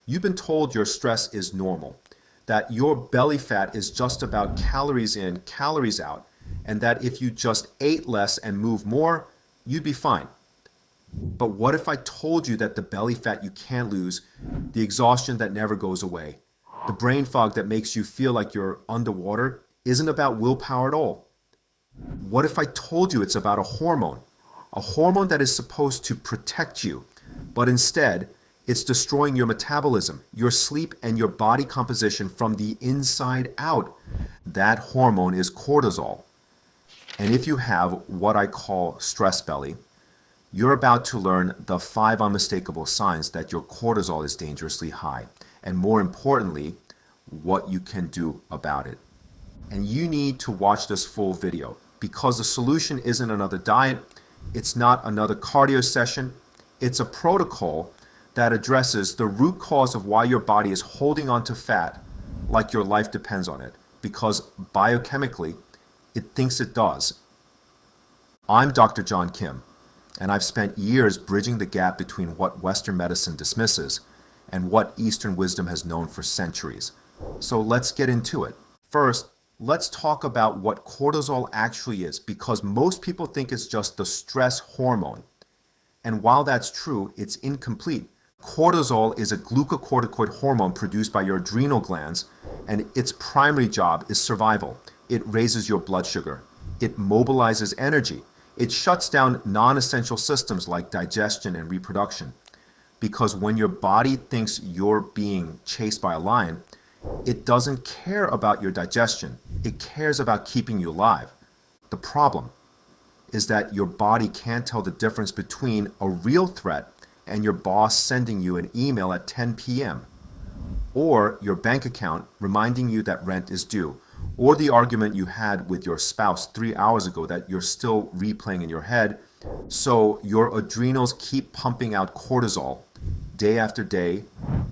You've been told your stress is normal, that your belly fat is just about calories in, calories out, and that if you just ate less and moved more, you'd be fine. But what if I told you that the belly fat you can't lose, the exhaustion that never goes away, the brain fog that makes you feel like you're underwater isn't about willpower at all? What if I told you it's about a hormone that is supposed to protect you, but instead it's destroying your metabolism, your sleep, and your body composition from the inside out? That hormone is cortisol. And if you have what I call stress belly, you're about to learn the 5 unmistakable signs that your cortisol is dangerously high, and more importantly, what you can do about it. And you need to watch this full video because the solution isn't another diet, it's not another cardio session, it's a protocol that addresses the root cause of why your body is holding on to fat like your life depends on it, because biochemically, it thinks it does. I'm Dr. John Kim, and I've spent years bridging the gap between what Western medicine dismisses and what Eastern wisdom has known for centuries. So let's get into it. First, let's talk about what cortisol actually is, because most people think it's just the stress hormone. And while that's true, it's incomplete. Cortisol is a glucocorticoid hormone produced by your adrenal glands, and its primary job is survival. It raises your blood sugar. It mobilizes energy. It shuts down non-essential systems like digestion and reproduction. Because when your body thinks you're being chased by a lion, it doesn't care about your digestion. It cares about keeping you alive. The problem is that your body can't tell the difference between a real threat and your boss sending you an email at 10 p.m., or your bank account reminding you that rent is due, or the argument you had with your spouse 3 hours ago that you're still replaying in your head. So your adrenals keep pumping out cortisol day after day,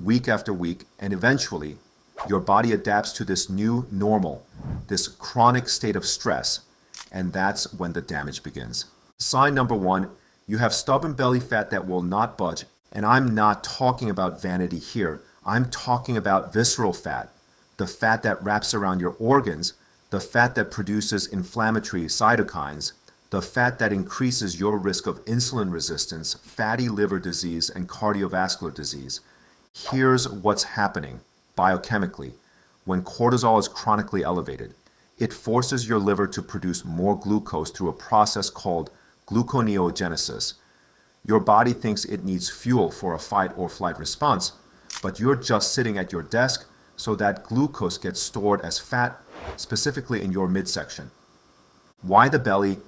week after week, and eventually your body adapts to this new normal, this chronic state of stress, and that's when the damage begins. Sign number 1, you have stubborn belly fat that will not budge, and I'm not talking about vanity here. I'm talking about visceral fat, the fat that wraps around your organs, the fat that produces inflammatory cytokines, the fat that increases your risk of insulin resistance, fatty liver disease, and cardiovascular disease. Here's what's happening biochemically when cortisol is chronically elevated. It forces your liver to produce more glucose through a process called gluconeogenesis. Your body thinks it needs fuel for a fight or flight response, but you're just sitting at your desk, so that glucose gets stored as fat, specifically in your midsection. Why the belly?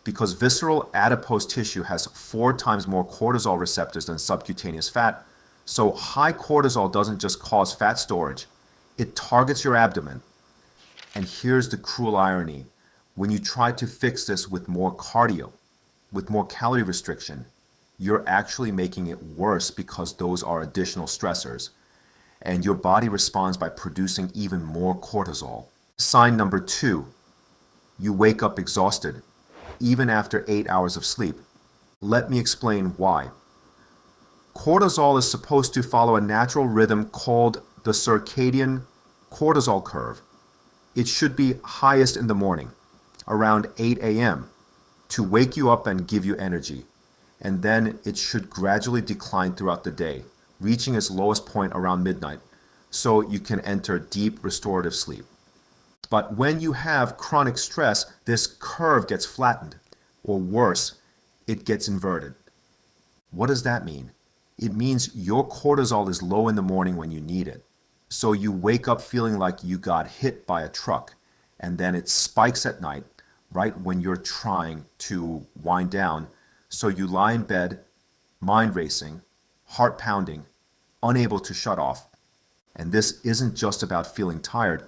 Because visceral adipose tissue has 4 times more cortisol receptors than subcutaneous fat, so high cortisol doesn't just cause fat storage, it targets your abdomen. And here's the cruel irony. When you try to fix this with more cardio, with more calorie restriction, you're actually making it worse because those are additional stressors. And your body responds by producing even more cortisol. Sign number 2, you wake up exhausted, even after 8 hours of sleep. Let me explain why. Cortisol is supposed to follow a natural rhythm called the circadian cortisol curve. It should be highest in the morning, around 8 a.m., to wake you up and give you energy. And then it should gradually decline throughout the day, reaching its lowest point around midnight, so you can enter deep restorative sleep. But when you have chronic stress, this curve gets flattened, or worse, it gets inverted. What does that mean? It means your cortisol is low in the morning when you need it. So you wake up feeling like you got hit by a truck, and then it spikes at night, right when you're trying to wind down. So you lie in bed, mind racing, heart pounding, unable to shut off. And this isn't just about feeling tired.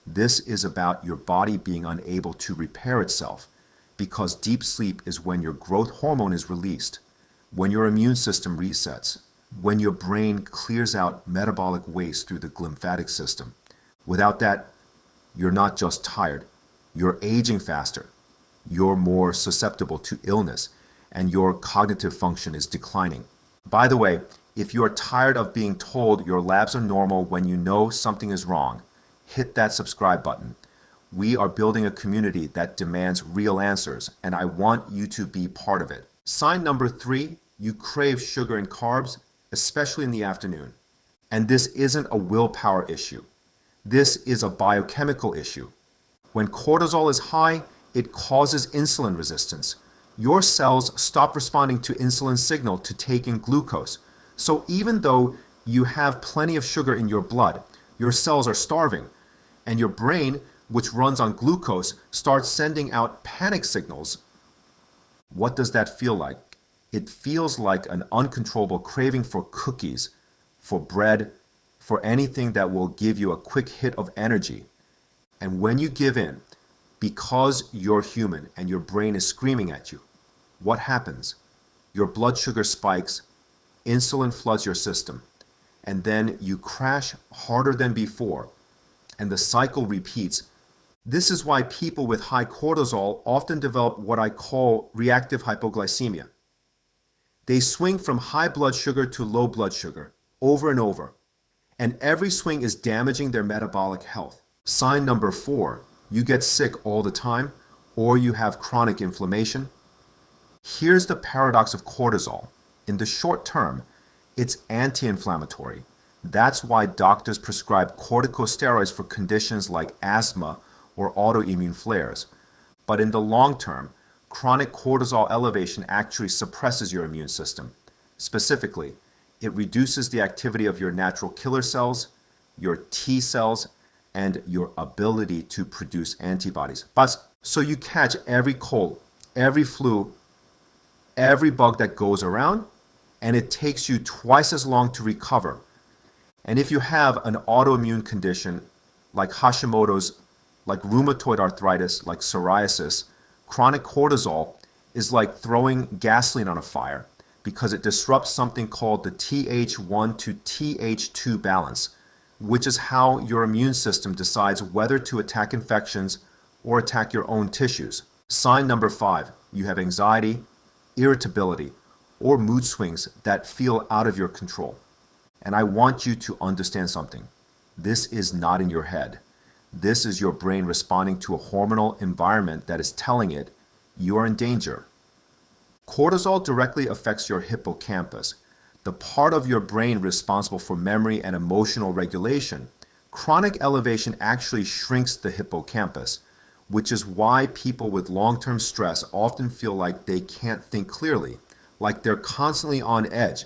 This is about your body being unable to repair itself, because deep sleep is when your growth hormone is released, when your immune system resets, when your brain clears out metabolic waste through the lymphatic system. Without that, you're not just tired, you're aging faster, you're more susceptible to illness, and your cognitive function is declining. By the way, If you are tired of being told your labs are normal when you know something is wrong, hit that subscribe button. We are building a community that demands real answers, and I want you to be part of it. Sign number 3, you crave sugar and carbs, especially in the afternoon. And this isn't a willpower issue. This is a biochemical issue. When cortisol is high, it causes insulin resistance. Your cells stop responding to insulin signal to take in glucose. So even though you have plenty of sugar in your blood, your cells are starving, and your brain, which runs on glucose, starts sending out panic signals. What does that feel like? It feels like an uncontrollable craving for cookies, for bread, for anything that will give you a quick hit of energy. And when you give in, because you're human and your brain is screaming at you, what happens? Your blood sugar spikes, insulin floods your system, and then you crash harder than before, and the cycle repeats. This is why people with high cortisol often develop what I call reactive hypoglycemia. They swing from high blood sugar to low blood sugar over and over, and every swing is damaging their metabolic health. Sign number 4, you get sick all the time, or you have chronic inflammation. Here's the paradox of cortisol. In the short term, it's anti-inflammatory. That's why doctors prescribe corticosteroids for conditions like asthma or autoimmune flares. But in the long term, chronic cortisol elevation actually suppresses your immune system. Specifically, it reduces the activity of your natural killer cells, your T cells, and your ability to produce antibodies. So you catch every cold, every flu, every bug that goes around, and it takes you twice as long to recover. And if you have an autoimmune condition like Hashimoto's, like rheumatoid arthritis, like psoriasis, chronic cortisol is like throwing gasoline on a fire because it disrupts something called the Th1 to Th2 balance, which is how your immune system decides whether to attack infections or attack your own tissues. Sign number 5, you have anxiety, irritability, or mood swings that feel out of your control. And I want you to understand something. This is not in your head. This is your brain responding to a hormonal environment that is telling it you're in danger. Cortisol directly affects your hippocampus, the part of your brain responsible for memory and emotional regulation. Chronic elevation actually shrinks the hippocampus, which is why people with long-term stress often feel like they can't think clearly, like they're constantly on edge.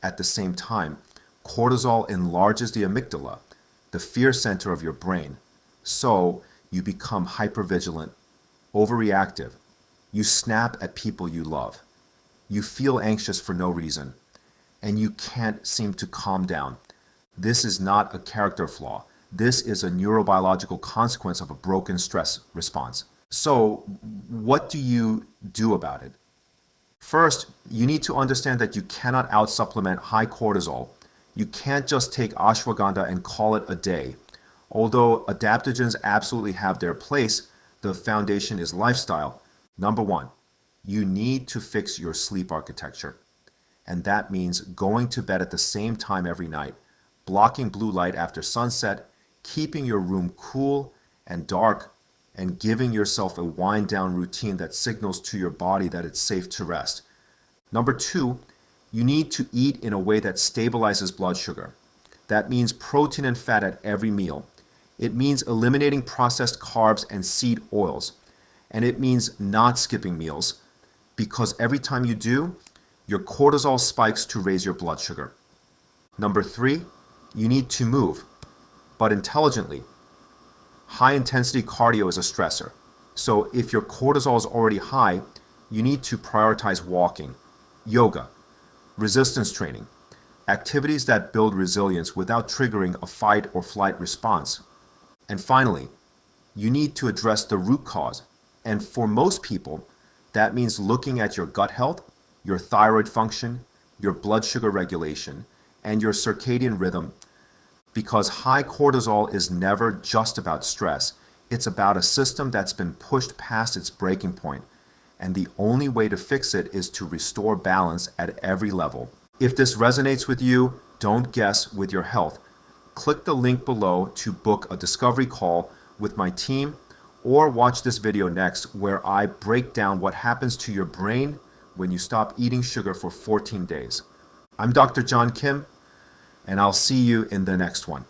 At the same time, cortisol enlarges the amygdala, the fear center of your brain. So you become hypervigilant, overreactive. You snap at people you love. You feel anxious for no reason, and you can't seem to calm down. This is not a character flaw. This is a neurobiological consequence of a broken stress response. So what do you do about it? First, you need to understand that you cannot out-supplement high cortisol. You can't just take ashwagandha and call it a day. Although adaptogens absolutely have their place, the foundation is lifestyle. Number 1, you need to fix your sleep architecture. And that means going to bed at the same time every night, blocking blue light after sunset, keeping your room cool and dark, and giving yourself a wind-down routine that signals to your body that it's safe to rest. Number 2, you need to eat in a way that stabilizes blood sugar. That means protein and fat at every meal. It means eliminating processed carbs and seed oils. And it means not skipping meals, because every time you do, your cortisol spikes to raise your blood sugar. Number 3, you need to move, but intelligently. High-intensity cardio is a stressor. So if your cortisol is already high, you need to prioritize walking, yoga, resistance training, activities that build resilience without triggering a fight or flight response. And finally, you need to address the root cause. And for most people, that means looking at your gut health, your thyroid function, your blood sugar regulation, and your circadian rhythm, because high cortisol is never just about stress. It's about a system that's been pushed past its breaking point, and the only way to fix it is to restore balance at every level. If this resonates with you, don't guess with your health. Click the link below to book a discovery call with my team, or watch this video next where I break down what happens to your brain when you stop eating sugar for 14 days. I'm Dr. John Kim, and I'll see you in the next one.